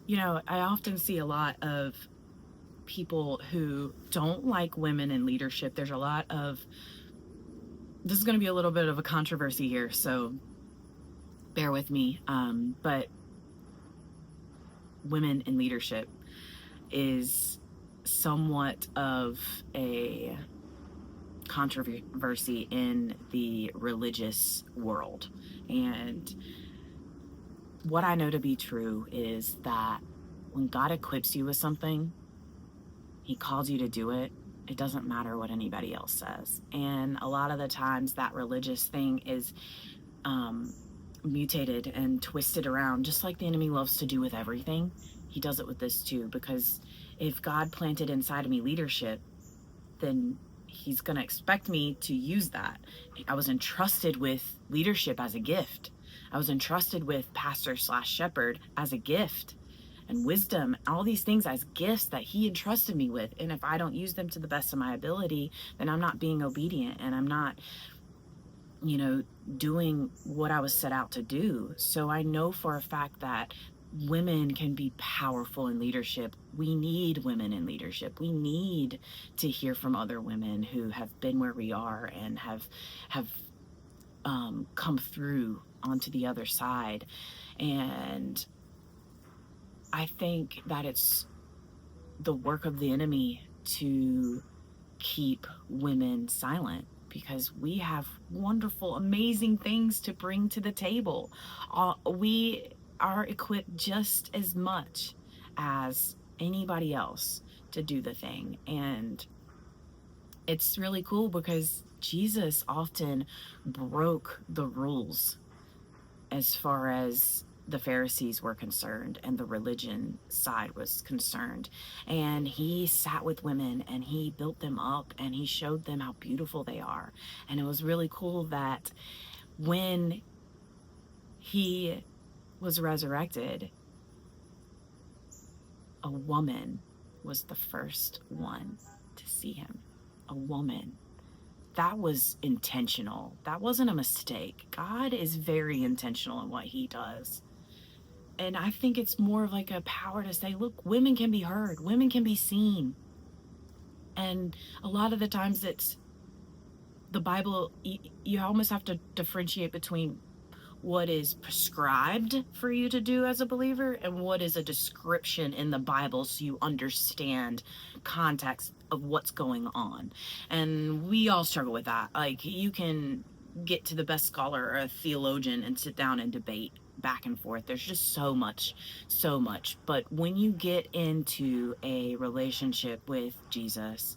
I often see a lot of people who don't like women in leadership. There's a lot of, this is going to be a little bit of a controversy here, so bear with me. But women in leadership is somewhat of a controversy in the religious world. And what I know to be true is that when God equips you with something, He calls you to do it. It doesn't matter what anybody else says. And a lot of the times that religious thing is um, mutated and twisted around, just like the enemy loves to do with everything. He does it with this too, because if God planted inside of me leadership, then He's going to expect me to use that. I was entrusted with leadership as a gift. I was entrusted with pastor/shepherd as a gift, and wisdom, all these things as gifts that He entrusted me with. And if I don't use them to the best of my ability, then I'm not being obedient, and I'm not, you know, doing what I was set out to do. So I know for a fact that women can be powerful in leadership. We need women in leadership. We need to hear from other women who have been where we are and have come through onto the other side. And I think that it's the work of the enemy to keep women silent, because we have wonderful, amazing things to bring to the table. We are equipped just as much as anybody else to do the thing. And it's really cool because Jesus often broke the rules as far as the Pharisees were concerned and the religion side was concerned. And He sat with women and He built them up and He showed them how beautiful they are. And it was really cool that when He was resurrected, a woman was the first one to see Him. A woman. That was intentional. That wasn't a mistake. God is very intentional in what He does. And I think it's more of like a power to say, look, women can be heard, women can be seen. And a lot of the times it's the Bible, you almost have to differentiate between what is prescribed for you to do as a believer and what is a description in the Bible, so you understand context of what's going on. And we all struggle with that. Like, you can get to the best scholar or a theologian and sit down and debate back and forth. There's just so much, so much. But when you get into a relationship with Jesus,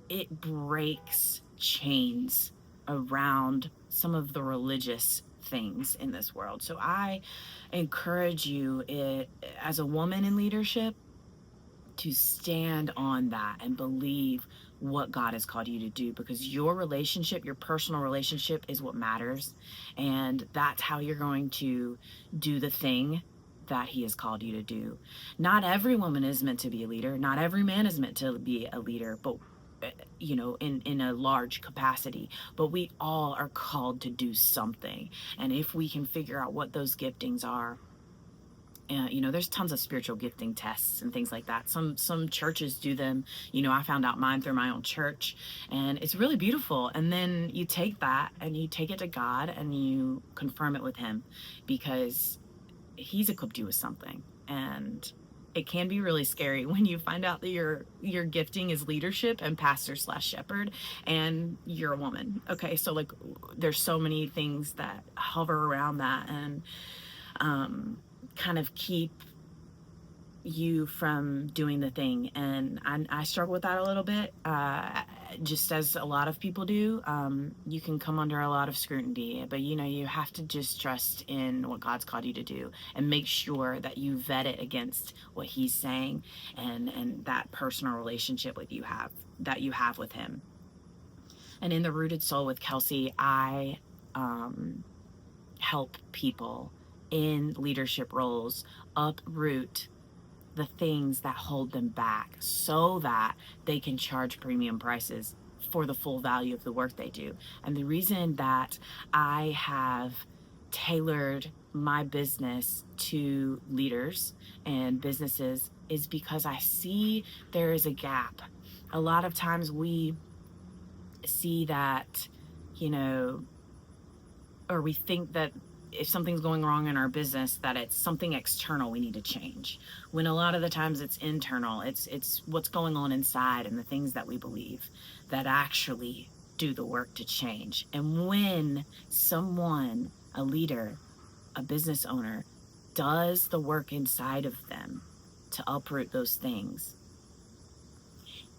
it breaks chains around some of the religious things in this world. So I encourage you, as a woman in leadership, to stand on that and believe what God has called you to do, because your relationship, your personal relationship, is what matters. And that's how you're going to do the thing that He has called you to do. Not every woman is meant to be a leader. Not every man is meant to be a leader, but in a large capacity, but we all are called to do something. And if we can figure out what those giftings are, there's tons of spiritual gifting tests and things like that. Some churches do them. I found out mine through my own church, and it's really beautiful. And then you take that and you take it to God and you confirm it with Him, because He's equipped you with something. And it can be really scary when you find out that your gifting is leadership and pastor/shepherd, and you're a woman. Okay, so like there's so many things that hover around that and kind of keep you from doing the thing. And I struggle with that a little bit, just as a lot of people do. You can come under a lot of scrutiny, but you have to just trust in what God's called you to do and make sure that you vet it against what He's saying and that personal relationship that you have with Him. And in the Rooted Soul with Kelsey, I help people in leadership roles uproot the things that hold them back so that they can charge premium prices for the full value of the work they do. And the reason that I have tailored my business to leaders and businesses is because I see there is a gap. A lot of times we see that, you know, or we think that if something's going wrong in our business, that it's something external we need to change, when a lot of the times it's internal. It's what's going on inside and the things that we believe that actually do the work to change. And when someone, a leader, a business owner, does the work inside of them to uproot those things,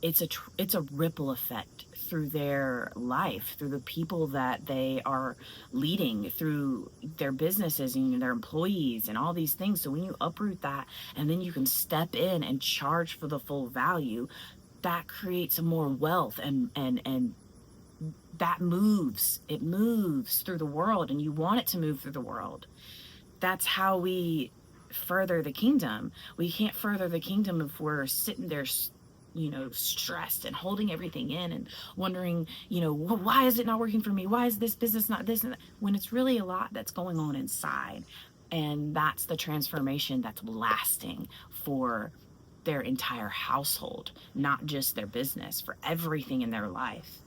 it's a ripple effect through their life, through the people that they are leading, through their businesses and their employees and all these things. So when you uproot that and then you can step in and charge for the full value, that creates more wealth, and that moves, it moves through the world, and you want it to move through the world. That's how we further the kingdom. We can't further the kingdom if we're sitting there, stressed and holding everything in and wondering, why is it not working for me? Why is this business not this and that? When it's really a lot that's going on inside. And that's the transformation that's lasting for their entire household, not just their business, for everything in their life.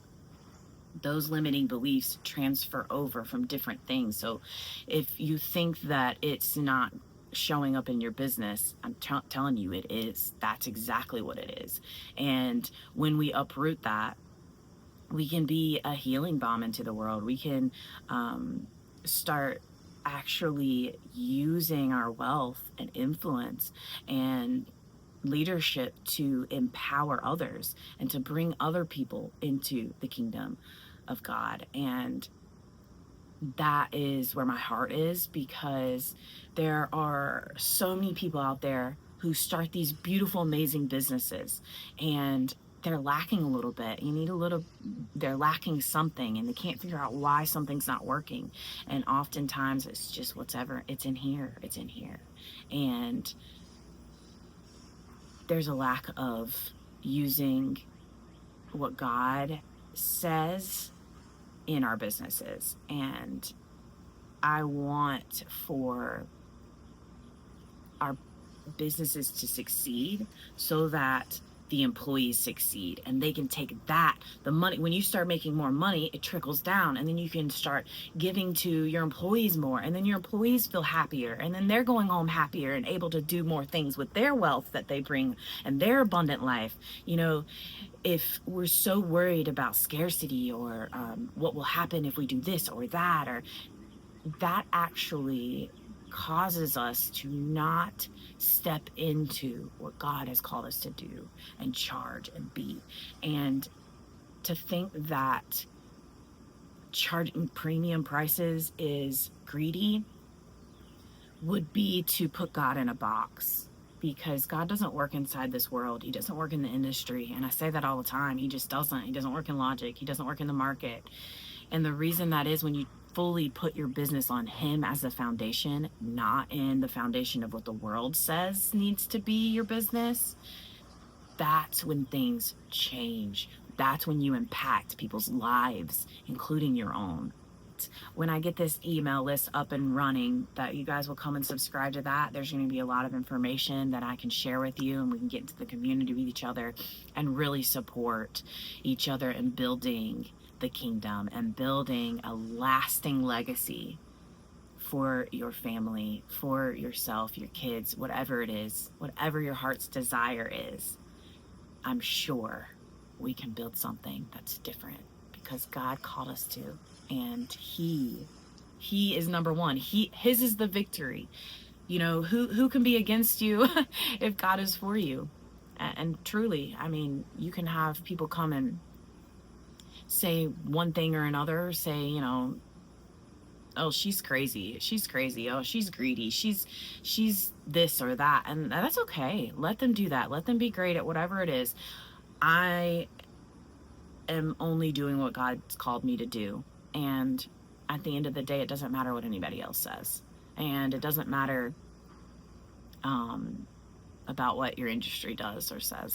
Those limiting beliefs transfer over from different things. So if you think that it's not showing up in your business, I'm telling you it is. That's exactly what it is. And when we uproot that, we can be a healing balm into the world. We can start actually using our wealth and influence and leadership to empower others and to bring other people into the kingdom of God. And that is where my heart is, because there are so many people out there who start these beautiful, amazing businesses, and they're lacking a little bit. They're lacking something, and they can't figure out why something's not working. And oftentimes it's just it's in here. And there's a lack of using what God says in our businesses. And I want for our businesses to succeed so that the employees succeed, and they can take that, the money. When you start making more money, it trickles down, and then you can start giving to your employees more, and then your employees feel happier, and then they're going home happier and able to do more things with their wealth that they bring and their abundant life. If we're so worried about scarcity or what will happen if we do this or that, or that actually causes us to not step into what God has called us to do and charge and be. And to think that charging premium prices is greedy would be to put God in a box, because God doesn't work inside this world. He doesn't work in the industry. And I say that all the time. He just doesn't. He doesn't work in logic. He doesn't work in the market. And the reason that is, when you fully put your business on Him as the foundation, not in the foundation of what the world says needs to be your business, that's when things change. That's when you impact people's lives, including your own. When I get this email list up and running, that you guys will come and subscribe to that, there's going to be a lot of information that I can share with you, and we can get into the community with each other and really support each other in building the kingdom and building a lasting legacy for your family, for yourself, your kids, whatever it is, whatever your heart's desire is. I'm sure we can build something that's different, because God called us to, and He is number one. His is the victory. Who can be against you if God is for you? And truly, you can have people come and say one thing or another, say, oh, she's crazy. Oh, she's greedy. She's this or that. And that's okay. Let them do that. Let them be great at whatever it is. I am only doing what God's called me to do. And at the end of the day, it doesn't matter what anybody else says. And it doesn't matter about what your industry does or says.